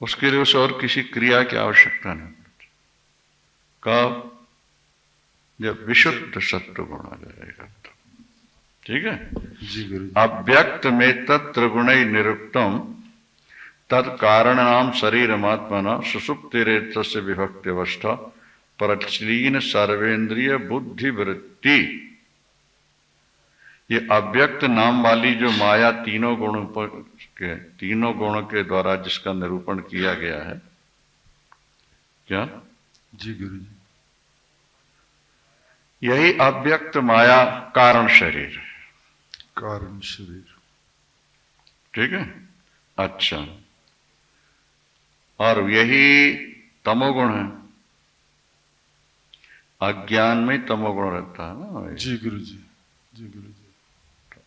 उसके लिए उसे और किसी क्रिया की आवश्यकता नहीं। कब? जब विशुद्ध सत्व गुण आ जाएगा तो। ठीक है जी गुरु। अव्यक्त में तत्र गुण निरुक्तम तत्कारण शरीरमात्मना सुषुप्तिरेतस्य विभक्ति अवस्था परलीन सर्वेंद्रिय बुद्धि वृत्ति। ये अव्यक्त नाम वाली जो माया तीनों गुणों के द्वारा जिसका निरूपण किया गया है, क्या? जी गुरु जी। यही अव्यक्त माया कारण शरीर है। कारण शरीर। ठीक है। अच्छा, और यही तमोगुण है। अज्ञान में तमोगुण रहता है ना। जी गुरु जी। जी गुरु जी।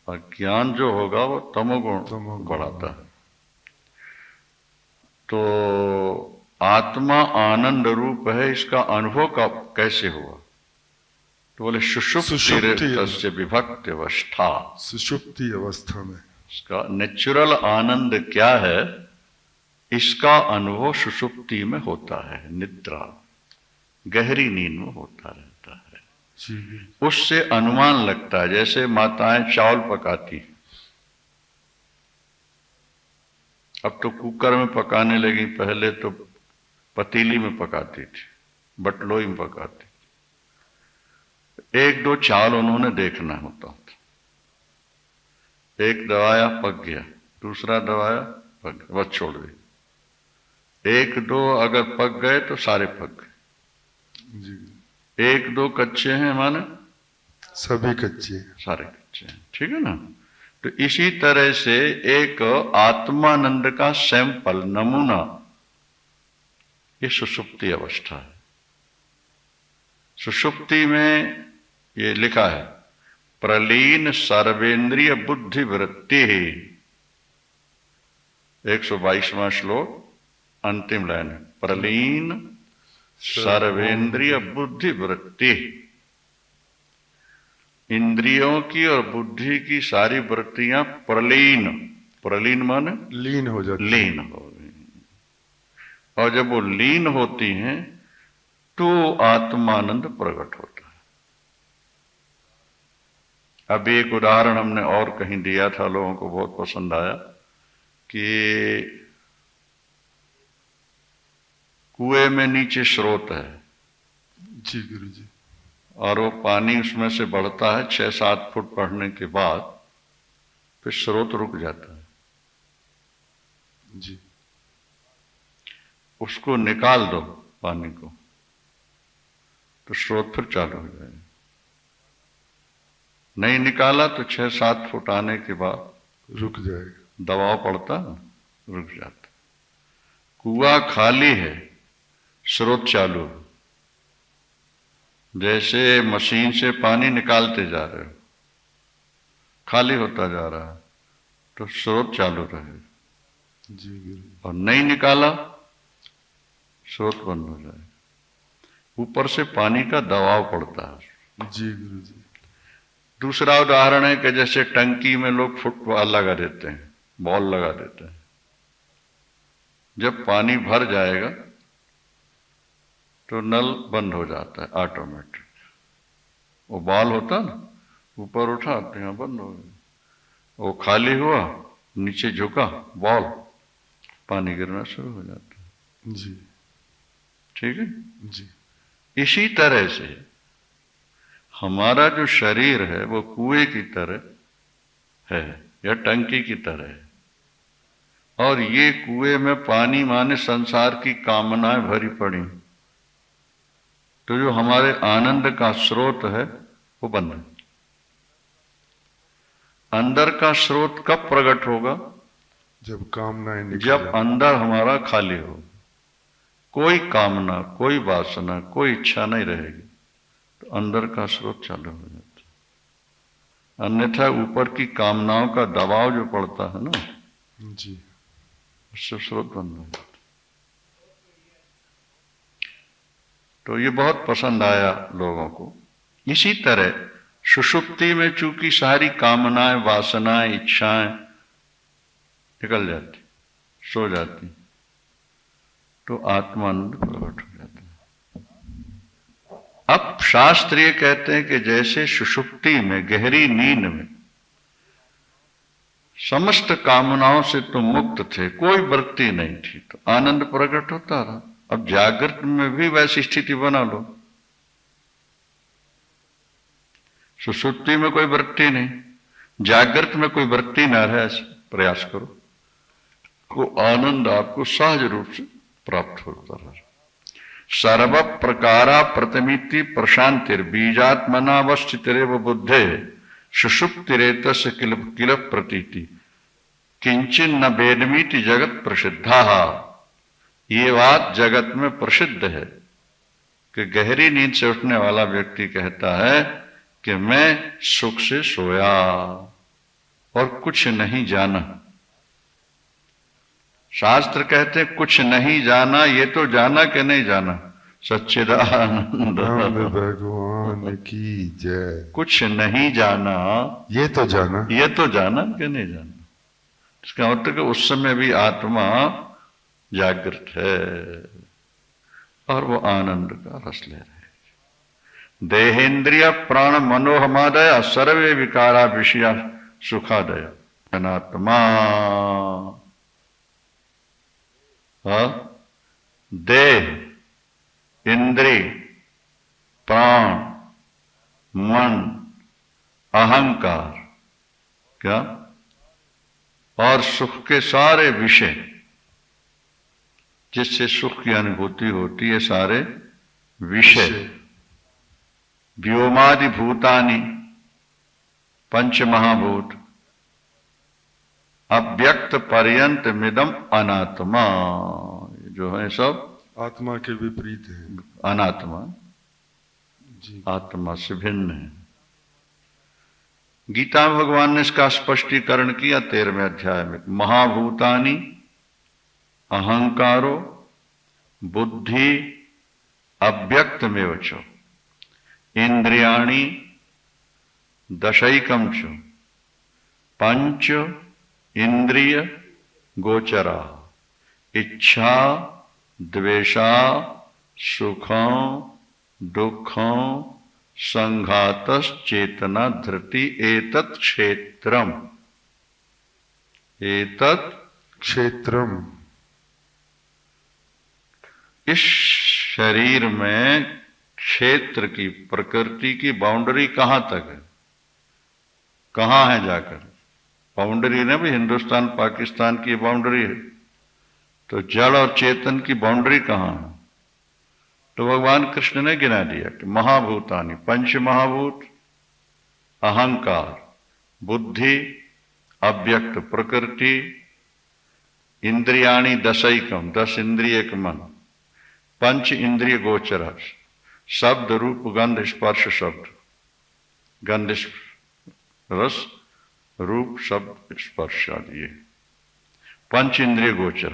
अज्ञान जो होगा वो तमोगुण बढ़ाता है। तो आत्मा आनंद रूप है, इसका अनुभव कब कैसे हुआ? तो बोले सुषुप्ति विभक्ति अवस्था। सुषुप्ति अवस्था में इसका नेचुरल आनंद क्या है, इसका अनुभव सुषुप्ति में होता है। निद्रा, गहरी नींद में होता रहता है। उससे अनुमान लगता है। जैसे माताएं चावल पकाती, अब तो कुकर में पकाने लगी, पहले तो पतीली में पकाती थी, बटलोई में पकाती। एक दो चावल उन्होंने देखना होता था। एक दबाया पक गया, दूसरा दबाया पक गया, बस छोड़ दी। एक दो अगर पक गए तो सारे पक गए। जी। एक दो कच्चे हैं माने सभी कच्चे हैं, सारे कच्चे हैं। ठीक है ना। तो इसी तरह से एक आत्मानंद का सैंपल, नमूना, ये सुषुप्ति अवस्था है। सुषुप्ति में ये लिखा है प्रलीन सर्वेंद्रिय बुद्धि वृत्ति। 122वां श्लोक अंतिम लाइन है, प्रलीन सर्वेंद्रिय बुद्धि वृत्ति। इंद्रियों की और बुद्धि की सारी वृत्तियां प्रलीन, प्रलीन माने लीन हो जाती, लीन हो गई। और जब वो लीन होती हैं तो आत्मानंद प्रकट होता है। अभी एक उदाहरण हमने और कहीं दिया था, लोगों को बहुत पसंद आया कि कुएं में नीचे स्रोत है। जी गुरु जी। और वो पानी उसमें से बढ़ता है 6-7 फुट बढ़ने के बाद, फिर स्रोत रुक जाता है। जी। उसको निकाल दो पानी को तो स्रोत फिर चालू हो जाएगा। नहीं निकाला तो 6-7 फुट आने के बाद रुक जाएगा, दबाव पड़ता है, रुक जाता। कुआं खाली है, स्रोत चालू है। जैसे मशीन से पानी निकालते जा रहे हो, खाली होता जा रहा है तो स्रोत चालू रहे। जी गुरु। और नहीं निकाला, स्रोत बंद हो जाए। ऊपर से पानी का दबाव पड़ता है। जी गुरु जी। दूसरा उदाहरण है कि जैसे टंकी में लोग फुटबॉल लगा देते हैं, बॉल लगा देते हैं। जब पानी भर जाएगा तो नल बंद हो जाता है ऑटोमेटिक। वो बॉल होता ना, ऊपर उठा तो यहाँ बंद हो गया। वो खाली हुआ, नीचे झुका बॉल, पानी गिरना शुरू हो जाता है। जी। ठीक है जी। इसी तरह से हमारा जो शरीर है वो कुएं की तरह है या टंकी की तरह है। और ये कुएं में पानी माने संसार की कामनाएं भरी पड़ी, तो जो हमारे आनंद का स्रोत है वो बंद है। अंदर का स्रोत कब प्रकट होगा? जब कामनाएं निकल जब जाए। अंदर हमारा खाली हो, कोई कामना, कोई वासना, कोई इच्छा नहीं रहेगी, तो अंदर का स्रोत चालू हो जाता है। अन्यथा ऊपर की कामनाओं का दबाव जो पड़ता है ना, जी, उससे स्रोत बंद हो जाता। तो ये बहुत पसंद आया लोगों को। इसी तरह सुषुप्ति में चूंकि सारी कामनाएं, वासनाएं, इच्छाएं निकल जाती, सो जाती, तो आत्मानंद प्रकट हो जाता है। अब शास्त्र ये कहते हैं कि जैसे सुषुप्ति में, गहरी नींद में समस्त कामनाओं से तुम मुक्त थे, कोई वृत्ति नहीं थी, तो आनंद प्रकट होता रहा। अब जागृत में भी वैसी स्थिति बना लो। सुषुप्ति में कोई वृत्ति नहीं, जागृत में कोई वृत्ति न रहे, ऐसे प्रयास करो तो आनंद आपको सहज रूप से प्राप्त होता रहा। सर्व प्रकारा प्रतिमिति प्रशांतिर बीजात्मनावस्थितिरेव बुद्धे सुषुप्तिरेतस्य किल प्रतीति किंचिन न वेदमीति जगत प्रसिद्धा। ये बात जगत में प्रसिद्ध है कि गहरी नींद से उठने वाला व्यक्ति कहता है कि मैं सुख से सोया और कुछ नहीं जाना। शास्त्र कहते हैं कुछ नहीं जाना, ये तो जाना कि नहीं जाना। सच्चिदानंद भगवान की जय। कुछ नहीं जाना, ये तो जाना, ये तो जाना कि नहीं जाना। इसका मतलब कि उस समय भी आत्मा जागृत है और वो आनंद का रस ले रहे। देहेंद्रिय प्राण मनोहमादय सर्वे विकारा विषया सुखादय अनात्मा। देह, इंद्रिय, प्राण, मन, अहंकार, क्या और सुख के सारे विषय जिससे सुख की अनुभूति होती है, सारे विषय। व्योमादि भूतानि, पंच महाभूत, अव्यक्त पर्यंत मिदम अनात्मा, जो है सब आत्मा के विपरीत है। अनात्मा जी। आत्मा से भिन्न है। गीता में भगवान ने इसका स्पष्टीकरण किया 13वें अध्याय में। महाभूतानि अहंकारो बुद्धि अव्यक्तमेव च इंद्रियाणि दशैकं च पंच इंद्रिय गोचरा इच्छा द्वेषा सुखं दुखं संघातश्चेतना धृति एतत् क्षेत्रम। एतत् क्षेत्रम। इस शरीर में क्षेत्र की, प्रकृति की बाउंड्री कहां तक है, कहां है जाकर बाउंड्री ने भी हिंदुस्तान पाकिस्तान की बाउंड्री है, तो जड़ और चेतन की बाउंड्री कहां है? तो भगवान कृष्ण ने गिना दिया कि महाभूतानि, पंच महाभूत, अहंकार, बुद्धि, अव्यक्त प्रकृति, इंद्रियाणि दशैकम, 10 इंद्रिय के मन, पंच इंद्रिय गोचर, शब्द रूप गंध स्पर्श शब्द, गंध रस रूप शब्द स्पर्श आदि, पंच इंद्रिय गोचर,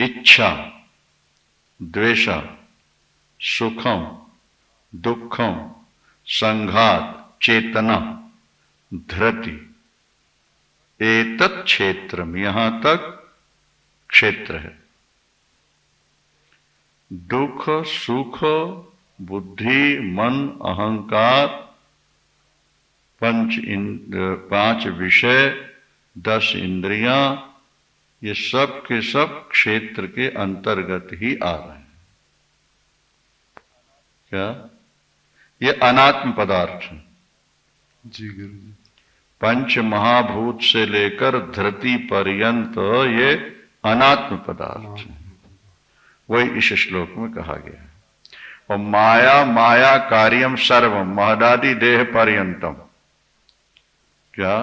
इच्छा द्वेषा सुखम दुखम संघात चेतना धृति एतत् क्षेत्रम, यहां तक क्षेत्र है। दुख सुख बुद्धि मन अहंकार, पांच विषय, 10 इंद्रियां, ये सब के सब क्षेत्र के अंतर्गत ही आ रहे हैं। क्या ये अनात्म पदार्थ है? जी गुरु जी। पंच महाभूत से लेकर धरती पर्यंत ये अनात्म पदार्थ है। वही इस श्लोक में कहा गया है। और माया माया कार्यम सर्वम महदादि देह पर्यंतम। क्या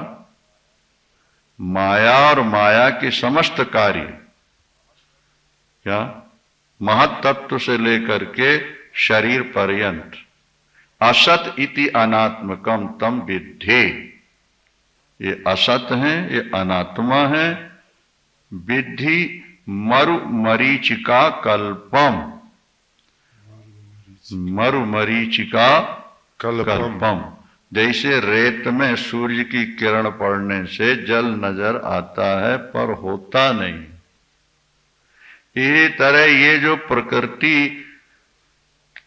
माया और माया के समस्त कार्य, क्या महत तत्व से लेकर के शरीर पर्यंत, असत इति अनात्मकम तम विद्धि। ये असत है, ये अनात्मा है। विद्धि मरु मरीचिका कल्पम, मरु मरीचिका कल्पम। जैसे रेत में सूर्य की किरण पड़ने से जल नजर आता है पर होता नहीं, ये तरह ये जो प्रकृति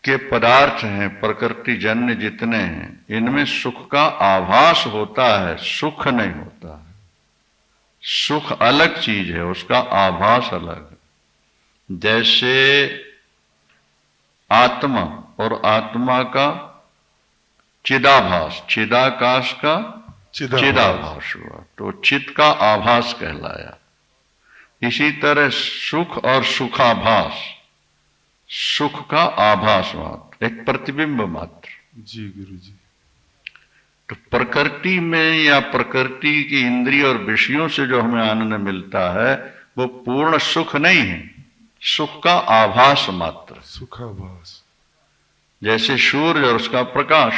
के पदार्थ हैं, प्रकृति जन्य जितने हैं, इनमें सुख का आभास होता है, सुख नहीं होता है। सुख अलग चीज है, उसका आभास अलग है। जैसे आत्मा और आत्मा का चिदाभास, चिदाकाश का चिदाभास हुआ तो चित का आभास कहलाया। इसी तरह सुख और सुखाभास, सुख का आभास मात्र, एक प्रतिबिंब मात्र। जी गुरु जी। तो प्रकृति में या प्रकृति की इंद्रिय और विषयों से जो हमें आनंद मिलता है वो पूर्ण सुख नहीं है, सुख का आभास मात्र, सुखाभास। जैसे सूर्य और उसका प्रकाश।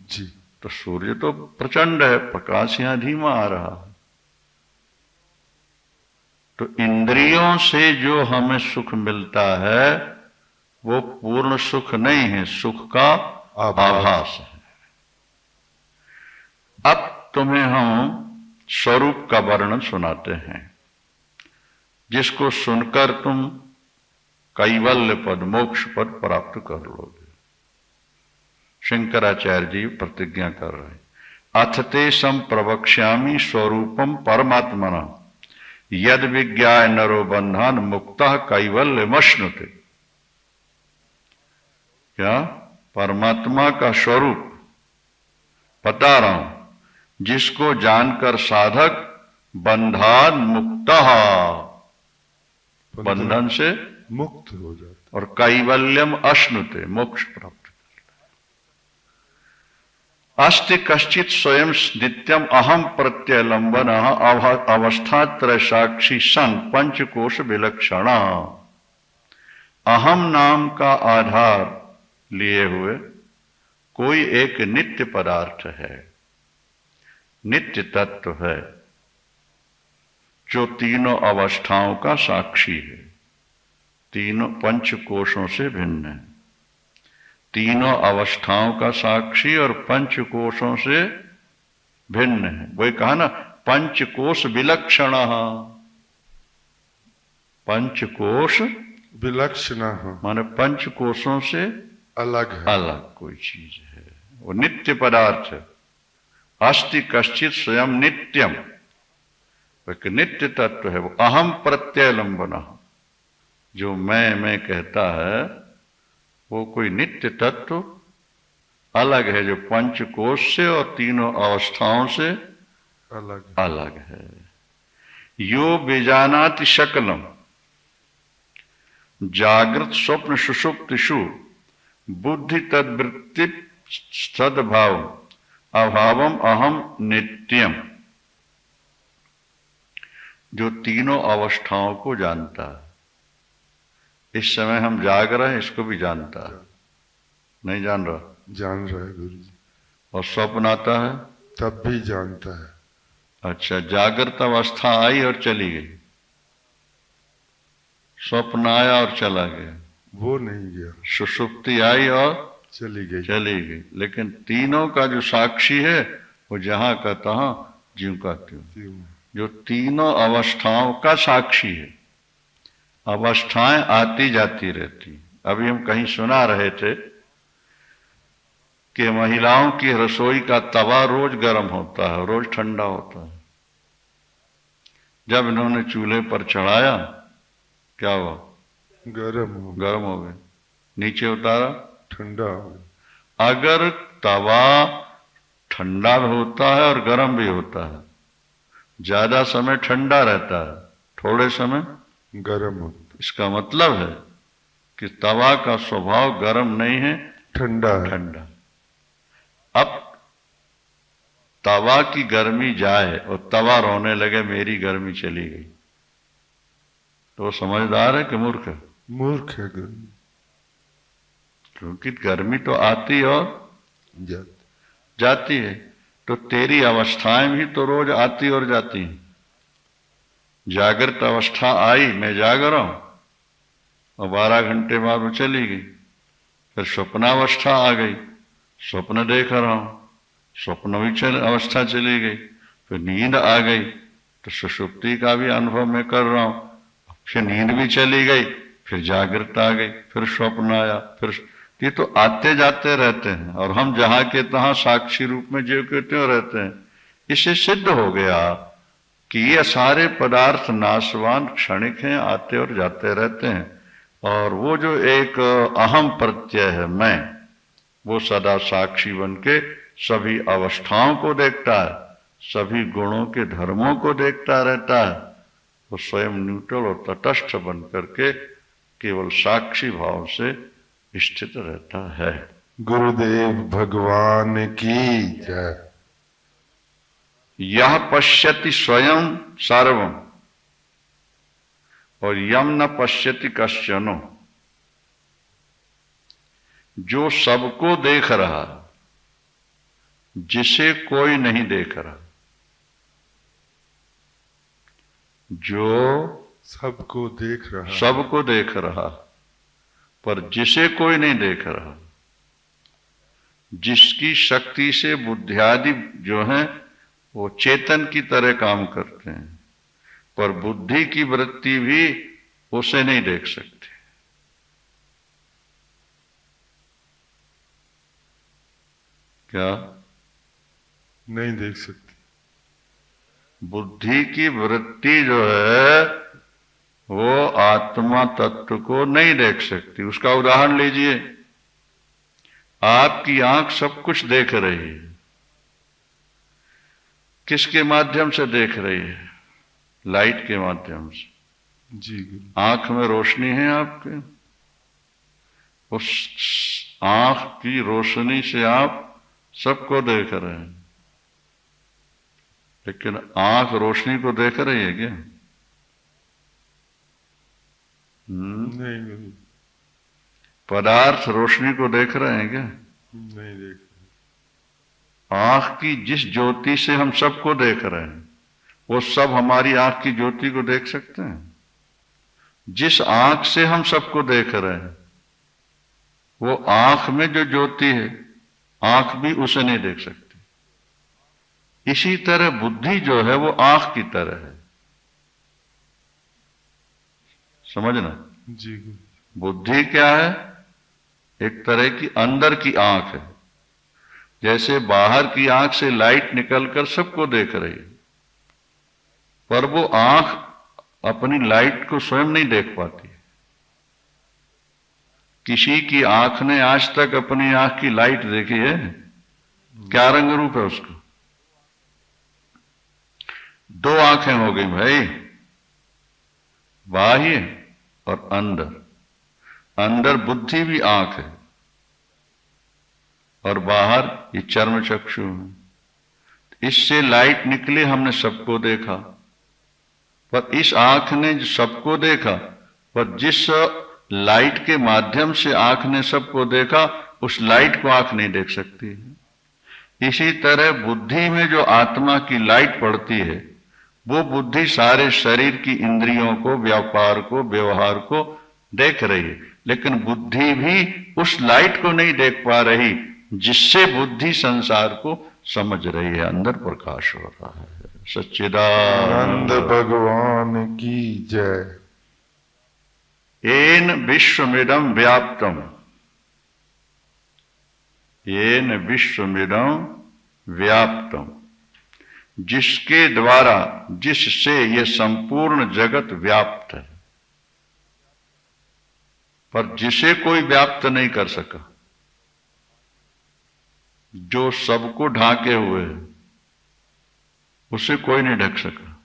जी। तो सूर्य तो प्रचंड है, प्रकाश यहां धीमा आ रहा है। तो इंद्रियों से जो हमें सुख मिलता है वो पूर्ण सुख नहीं है, सुख का आभास है। अब तुम्हें हम स्वरूप का वर्णन सुनाते हैं, जिसको सुनकर तुम कैवल्य पद, मोक्ष पद प्राप्त कर लोगे। शंकराचार्य जी प्रतिज्ञा कर रहे, अथ ते सम प्रवक्ष्यामि स्वरूपम परमात्मना यद विज्ञाय नरो बंधन मुक्तः कैवल्यमश्नुते। क्या? परमात्मा का स्वरूप बता रहा हूं, जिसको जानकर साधक बंधन मुक्तः, बंधन से मुक्त हो जाता, और कैवल्यम अश्नुते, मोक्ष प्राप्त। अस्ति कश्चित स्वयं नित्यम अहम प्रत्यलंबन अवस्थात्रय साक्षी सन पंचकोश विलक्षण। अहम नाम का आधार लिए हुए कोई एक नित्य पदार्थ है, नित्य तत्व है, जो तीनों अवस्थाओं का साक्षी है, तीनों पंचकोशों से भिन्न है, तीनों अवस्थाओं का साक्षी और पंचकोशों से भिन्न है। वही कहा ना, पंचकोश विलक्षण, पंचकोश विलक्षण माने पंचकोशों से अलग है, अलग कोई चीज है, वो नित्य पदार्थ है। अस्ति कश्चित स्वयं नित्यम, एक नित्य तत्व है वो। अहम प्रत्यलंबन, जो मैं कहता है वो कोई नित्य तत्व अलग है, जो पंचकोश से और तीनों अवस्थाओं से अलग है। यो बीजानाति शकलम जागृत स्वप्न सुषुप्तिषु बुद्धि तद्वृत्ति सद्भाव अभावम अहम नित्यम, जो तीनों अवस्थाओं को जानता है। इस समय हम जाग रहे हैं, इसको भी जानता है, नहीं जान रहा? जान रहा है गुरु जी। और स्वप्न आता है तब भी जानता है। अच्छा, जागृत अवस्था आई और चली गई, स्वप्न आया और चला गया, वो नहीं गया। सुषुप्ति आई और चली गई। लेकिन तीनों का जो साक्षी है वो जहां का तहां, ज्यों का त्यों, जो तीनों अवस्थाओं का साक्षी है। अवस्थाएं आती जाती रहती। अभी हम कहीं सुना रहे थे कि महिलाओं की रसोई का तवा रोज गर्म होता है, रोज ठंडा होता है। जब इन्होंने चूल्हे पर चढ़ाया, क्या हुआ? गरम हो गए। नीचे उतारा, ठंडा हो गया। अगर तवा ठंडा भी होता है और गर्म भी होता है, ज्यादा समय ठंडा रहता है, थोड़े समय गर्म होता है, इसका मतलब है कि तवा का स्वभाव गर्म नहीं है, ठंडा है। ठंडा। अब तवा की गर्मी जाए और तवा रोने लगे मेरी गर्मी चली गई, तो वो समझदार है कि मूर्ख है? मूर्ख है गर्मी, क्योंकि गर्मी तो आती और जाती है। तो तेरी अवस्थाएं भी तो रोज आती और जाती हैं। जागृत अवस्था आई, मैं जाग रहा हूं, और 12 घंटे बाद वो चली गई। फिर स्वप्नावस्था आ गई, स्वप्न देख रहा हूं, स्वप्न भी अवस्था चली गई। फिर नींद आ गई, तो सुषुप्ति का भी अनुभव मैं कर रहा हूं, फिर नींद भी चली गई, फिर जागृत आ गई, फिर स्वप्न आया, फिर ये तो आते जाते रहते हैं और हम जहां के तहां साक्षी रूप में ज्यों के त्यों रहते हैं। इससे सिद्ध हो गया कि ये सारे पदार्थ नाशवान क्षणिक हैं, आते और जाते रहते हैं। और वो जो एक अहम प्रत्यय है मैं, वो सदा साक्षी बन के सभी अवस्थाओं को देखता है, सभी गुणों के धर्मों को देखता रहता है। वो स्वयं न्यूट्रल और तटस्थ बन करके केवल साक्षी भाव से स्थित रहता है। गुरुदेव भगवान की जय। यह पश्यति स्वयं सर्वम और यम न पश्यति कश्चनो। जो सबको देख रहा, जिसे कोई नहीं देख रहा, जो सबको देख रहा, सबको देख रहा पर जिसे कोई नहीं देख रहा, जिसकी शक्ति से बुद्धियादि जो है वो चेतन की तरह काम करते हैं, पर बुद्धि की वृत्ति भी उसे नहीं देख सकती। क्या नहीं देख सकती? बुद्धि की वृत्ति जो है वो आत्मा तत्व को नहीं देख सकती। उसका उदाहरण लीजिए, आपकी आंख सब कुछ देख रही है, किसके माध्यम से देख रही है? लाइट के माध्यम से। जी। आंख में रोशनी है आपके, उस आंख की रोशनी से आप सबको देख रहे हैं, लेकिन आंख रोशनी को देख रही है क्या? नहीं। पदार्थ रोशनी को देख रहे हैं क्या? नहीं देख। आंख की जिस ज्योति से हम सबको देख रहे हैं, वो सब हमारी आंख की ज्योति को देख सकते हैं? जिस आंख से हम सबको देख रहे हैं, वो आंख में जो ज्योति है, आंख भी उसे नहीं देख सकती। इसी तरह बुद्धि जो है वो आंख की तरह है, समझना। जी। बुद्धि क्या है? एक तरह की अंदर की आंख है। जैसे बाहर की आंख से लाइट निकलकर सबको देख रही है, पर वो आंख अपनी लाइट को स्वयं नहीं देख पाती। किसी की आंख ने आज तक अपनी आंख की लाइट देखी है? क्या रंग रूप है उसका? दो आंखें हो गई भाई, बाह्य और अंदर। अंदर बुद्धि भी आंख है और बाहर ये चर्म चक्षु है। इससे लाइट निकली, हमने सबको देखा, पर इस आंख ने सबको देखा, पर जिस लाइट के माध्यम से आंख ने सबको देखा, उस लाइट को आंख नहीं देख सकती है। इसी तरह बुद्धि में जो आत्मा की लाइट पड़ती है, वो बुद्धि सारे शरीर की इंद्रियों को, व्यापार को, व्यवहार को देख रही है, लेकिन बुद्धि भी उस लाइट को नहीं देख पा रही जिससे बुद्धि संसार को समझ रही है। अंदर प्रकाश हो रहा है। सच्चिदानंद भगवान की जय। येन विश्वमिदं व्याप्तम, येन विश्वमिदं व्याप्तम, जिसके द्वारा, जिससे ये संपूर्ण जगत व्याप्त है, पर जिसे कोई व्याप्त नहीं कर सका, जो सबको ढांके हुए है, उसे कोई नहीं ढक सका,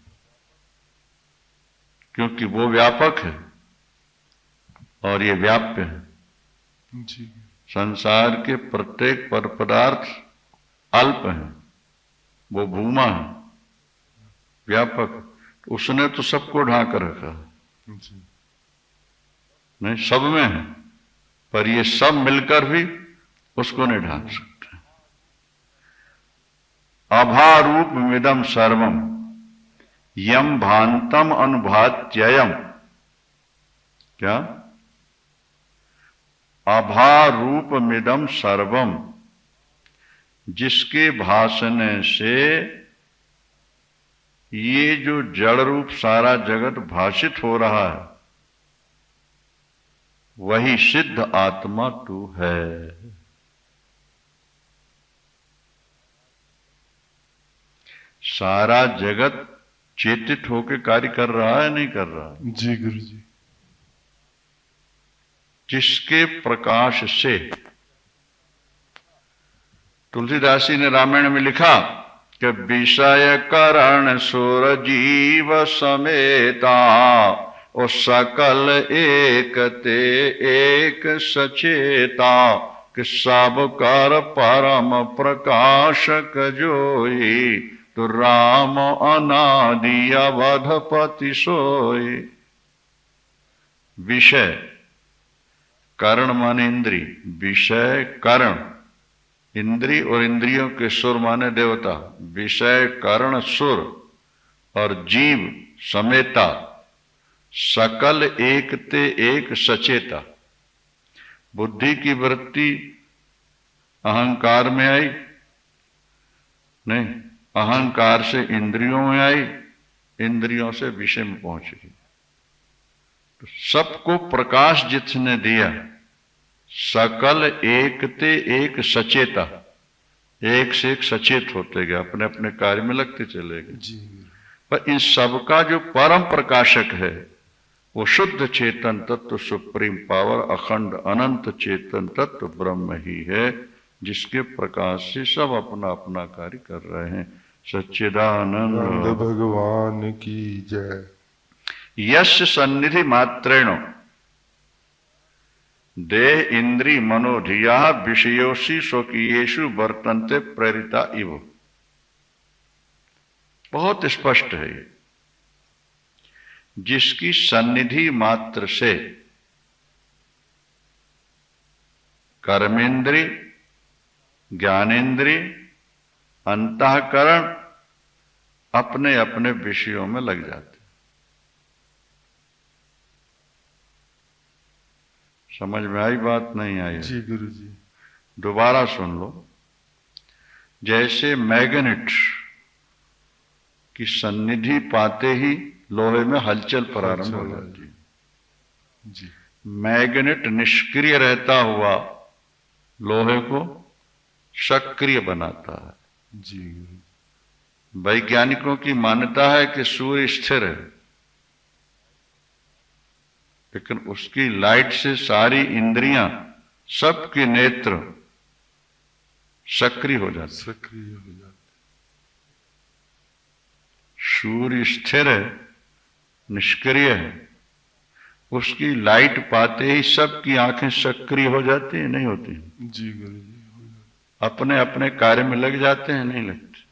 क्योंकि वो व्यापक है और ये व्याप्य है। जी। संसार के प्रत्येक पर पदार्थ अल्प है, वो भूमा है, व्यापक। उसने तो सबको ढांक रखा है। जी। नहीं, सब में है, पर ये सब मिलकर भी उसको नहीं ढांक सकते। अभारूपमिदं सर्वम यम भांतम अनुभात्ययम। क्या? अभारूपमिदं सर्वम, जिसके भाषण से ये जो जड़ रूप सारा जगत भाषित हो रहा है, वही सिद्ध आत्मा तू है। सारा जगत चेतित होकर कार्य कर रहा है, नहीं कर रहा? जी गुरु जी। जिसके प्रकाश से, तुलसीदास जी ने रामायण में लिखा कि विषय करण सुर जीव समेता, ओ सकल एक ते एक सचेता, कि सब कर परम प्रकाशक जोई, तो राम अनादि अवधपति सोई। विषय, करण माने इंद्री, विषय करण इंद्री और इंद्रियों के सुर माने देवता, विषय करण सुर और जीव समेता, सकल एक ते एक सचेता। बुद्धि की वृत्ति अहंकार में आई नहीं, अहंकार से इंद्रियों में आई, इंद्रियों से विषय में पहुंच गई। तो सबको प्रकाश जिसने दिया, सकल एक ते एक सचेता, एक से एक सचेत होते गए, अपने अपने कार्य में लगते चले गए। पर इन सबका जो परम प्रकाशक है वो शुद्ध चेतन तत्व, सुप्रीम पावर, अखंड अनंत चेतन तत्व ब्रह्म ही है, जिसके प्रकाश से सब अपना अपना कार्य कर रहे हैं। सच्चिदानंद भगवान की जय। यश सन्निधि मात्रेण देह इंद्री मनोधिया विषयोषि स्वकीयेषु वर्तन्ते प्रेरिता इव। बहुत स्पष्ट है ये। जिसकी सन्निधि मात्र से कर्मेंद्री, ज्ञानेन्द्रिय, अंतःकरण अपने अपने विषयों में लग जाते। समझ में आई बात? नहीं आई? जी गुरु जी। दोबारा सुन लो। जैसे मैग्नेट की सन्निधि पाते ही लोहे में हलचल प्रारंभ हो जाती है। जी। मैग्नेट निष्क्रिय रहता हुआ लोहे को सक्रिय बनाता है। जी गुरु। वैज्ञानिकों की मान्यता है कि सूर्य स्थिर है, लेकिन उसकी लाइट से सारी इंद्रियां, सबके नेत्र सक्रिय हो जाते। सक्रिय हो जाते। सूर्य स्थिर है, निष्क्रिय है, उसकी लाइट पाते ही सबकी आंखें सक्रिय हो जाती है, नहीं होती? जी गुरु जी। अपने अपने कार्य में लग जाते हैं, नहीं लगते?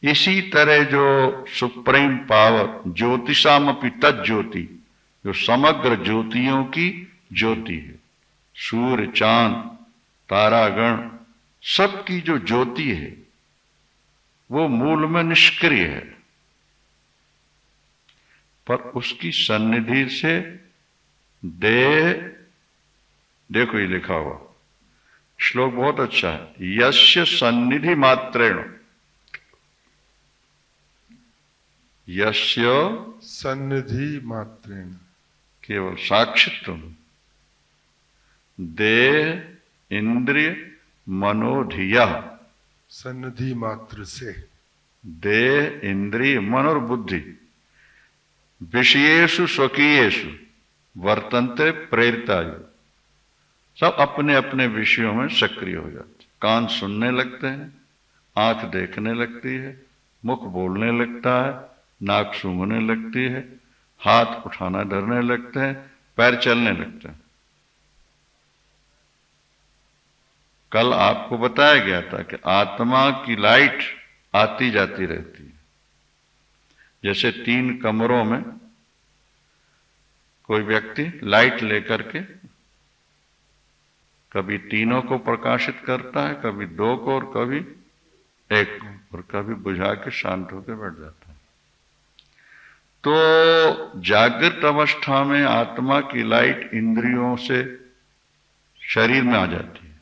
इसी तरह जो सुप्रीम पावर ज्योतिषामपि तज्ज्योति, जो समग्र ज्योतियों की ज्योति है, सूर्य, चांद, तारागण, सबकी जो ज्योति है वो मूल में निष्क्रिय है, पर उसकी सन्निधि से देह, देखो ये लिखा हुआ श्लोक बहुत अच्छा है। यस्य सन्निधि मात्रेण, यस्य सन्निधि मात्रेण, केवल साक्षित्व, देह इंद्रिय मनोधिया, सन्निधि मात्र से देह इंद्रिय मन और बुद्धि विषयेषु स्वकीयेषु वर्तन्ते प्रेरिता, सब अपने अपने विषयों में सक्रिय हो जाते। कान सुनने लगते हैं, आंख देखने लगती है, मुख बोलने लगता है, नाक सूंघने लगती है, हाथ उठाना धरने लगते हैं, पैर चलने लगते हैं। कल आपको बताया गया था कि आत्मा की लाइट आती जाती रहती है। जैसे 3 कमरों में कोई व्यक्ति लाइट लेकर के कभी तीनों को प्रकाशित करता है, कभी 2 को और कभी 1 को, और कभी बुझा के शांत होकर बैठ जाता है। तो जागृत अवस्था में आत्मा की लाइट इंद्रियों से शरीर में आ जाती है।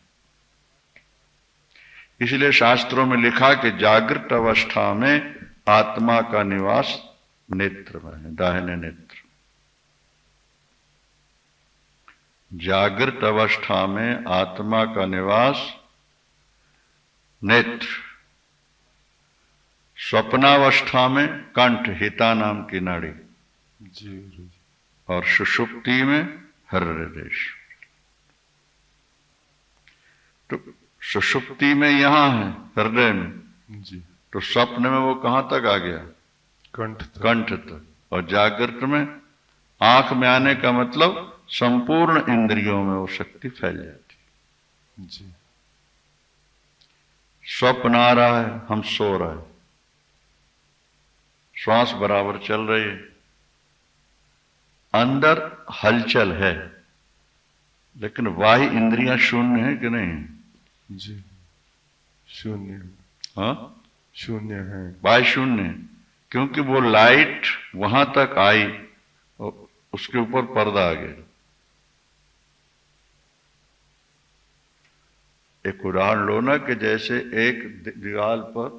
इसलिए शास्त्रों में लिखा कि जागृत अवस्था में आत्मा का निवास नेत्र में है, दाहिने नेत्र। जागृत अवस्था में आत्मा का निवास नेत्र, स्वप्नावस्था में कंठ हिता नाम की नाड़ी, जी गुरु जी। और सुषुप्ति में हृदय देश। तो सुषुप्ति में यहां है हृदय में जी। तो स्वप्न में वो कहां तक आ गया? कंठ तक। कंठ तक। और जागृत में आंख में आने का मतलब संपूर्ण इंद्रियों में वो शक्ति फैल जाती। जी। स्वप्न आ रहा है, हम सो रहे हैं, श्वास बराबर चल रही है, अंदर हलचल है, लेकिन बाह्य इंद्रियां शून्य है कि नहीं? जी शून्य। हाँ, शून्य है। बाह्य शून्य है, क्योंकि वो लाइट वहां तक आई और उसके ऊपर पर्दा आ गया। एक उदाहरण लो ना कि जैसे एक दीवार पर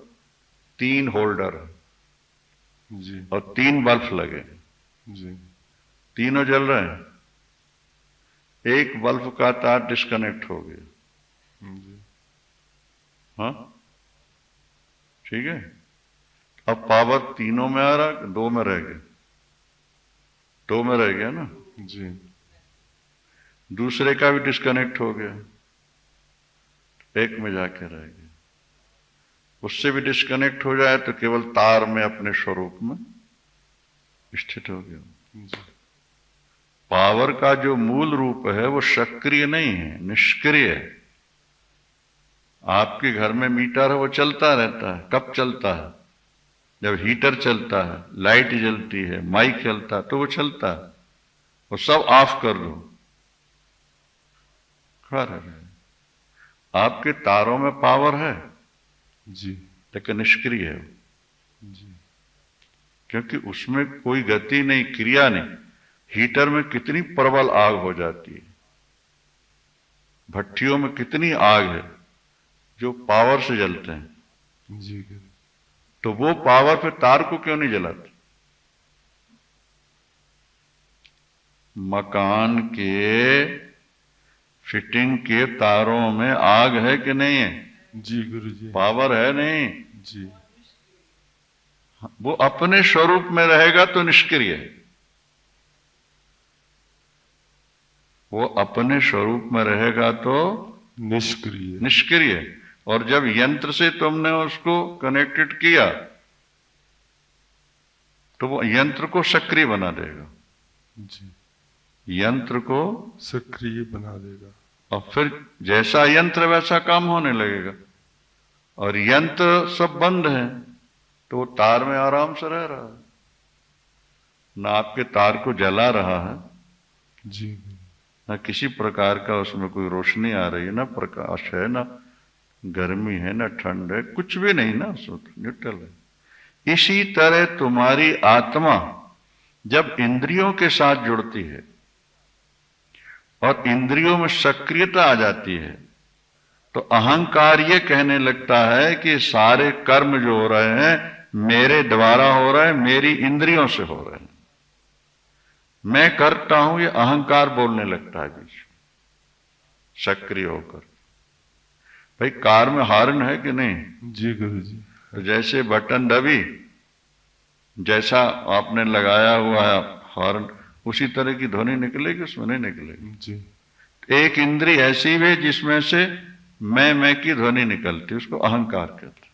3 होल्डर है जी। और 3 बल्ब लगे, जी। तीनों जल रहे हैं, एक बल्ब का तार डिस्कनेक्ट हो गया। जी। हाँ ठीक है, अब पावर तीनों में आ रहा, 2 में रह गया, 2 में रह गया ना। जी। दूसरे का भी डिस्कनेक्ट हो गया, 1 में जाके रह गया। उससे भी डिस्कनेक्ट हो जाए तो केवल तार में अपने स्वरूप में स्थित हो गया। जी। पावर का जो मूल रूप है वो सक्रिय नहीं है, निष्क्रिय है। आपके घर में मीटर है, वो चलता रहता है। कब चलता है? जब हीटर चलता है, लाइट जलती है, माइक चलता है, तो वो चलता है। वो सब ऑफ कर दो, खड़ा रहे। आपके तारों में पावर है जी। लेकिन निष्क्रिय है, जी। क्योंकि उसमें कोई गति नहीं, क्रिया नहीं। हीटर में कितनी प्रबल आग हो जाती है, भट्टियों में कितनी आग है जो पावर से जलते हैं। जी। तो वो पावर फिर तार को क्यों नहीं जलाती? मकान के फिटिंग के तारों में आग है कि नहीं है? जी गुरु जी। पावर है नहीं? जी। वो अपने स्वरूप में रहेगा तो निष्क्रिय है, वो अपने स्वरूप में रहेगा तो निष्क्रिय। निष्क्रिय। और जब यंत्र से तुमने उसको कनेक्टेड किया तो वो यंत्र को सक्रिय बना देगा। जी। यंत्र को सक्रिय बना देगा और फिर जैसा यंत्र वैसा काम होने लगेगा। और यंत्र सब बंद है तो वो तार में आराम से रह रहा है, ना आपके तार को जला रहा है, जी। ना किसी प्रकार का उसमें कोई रोशनी आ रही है, ना प्रकाश है, ना गर्मी है, ना ठंड है, कुछ भी नहीं ना, उसमें न्यूट्रल है। इसी तरह तुम्हारी आत्मा जब इंद्रियों के साथ जुड़ती है और इंद्रियों में सक्रियता आ जाती है तो अहंकार ये कहने लगता है कि सारे कर्म जो हो रहे हैं मेरे द्वारा हो रहे हैं, मेरी इंद्रियों से हो रहे हैं, मैं करता हूं, ये अहंकार बोलने लगता है बीच सक्रिय होकर। भाई कार में हॉर्न है कि नहीं? जी गुरु जी। तो जैसे बटन दबी, जैसा आपने लगाया हुआ है हॉर्न, उसी तरह की ध्वनि निकलेगी, उसमें नहीं निकलेगी। जी। एक इंद्रिय ऐसी है जिसमें से मैं की ध्वनि निकलती, उसको अहंकार कहते हैं।